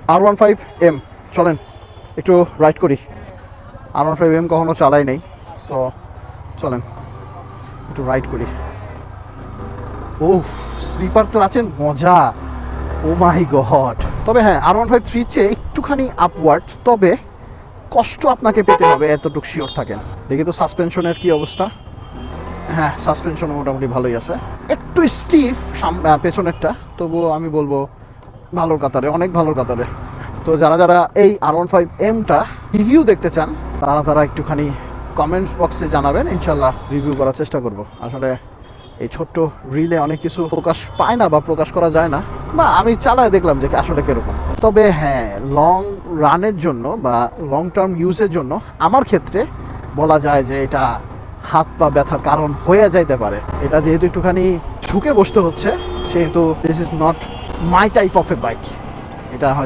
R15M চলেন একটু ride করি। R15M কখনো চালাই নাই, সো চলেন একটু রাইড করি। ও স্লিপার ক্লাচের মজা, ও মাই গড। তবে হ্যাঁ, R153 চেয়ে একটুখানি আপওয়ার্ড, তবে কষ্ট আপনাকে পেতে হবে এতটুকু শিওর থাকেন। দেখি তো সাসপেনশনের কি অবস্থা। হ্যাঁ, সাসপেনশন মোটামুটি ভালোই আছে, একটু স্টিফ পেছনেরটা, তবুও আমি বলবো ভালোর কাতারে, অনেক ভালোর কাতারে। তো যারা যারা এই R15Mটা রিভিউ দেখতে চান তারা একটুখানি কমেন্টস বক্সে জানাবেন, ইনশাল্লাহ রিভিউ করার চেষ্টা করব। আসলে এই ছোট্ট রিলে অনেক কিছু প্রকাশ পায় না বা প্রকাশ করা যায় না, বা আমি চালায় দেখলাম যে আসলে কীরকম। তবে হ্যাঁ, লং রানের জন্য বা লং টার্ম ইউজের জন্য আমার ক্ষেত্রে বলা যায় যে এটা হাত পা ব্যথার কারণ হয়ে যাইতে পারে। এটা যেহেতু একটুখানি ঝুঁকে বসতে হচ্ছে, সেহেতু this is not my type of A bike. এটা হয়তো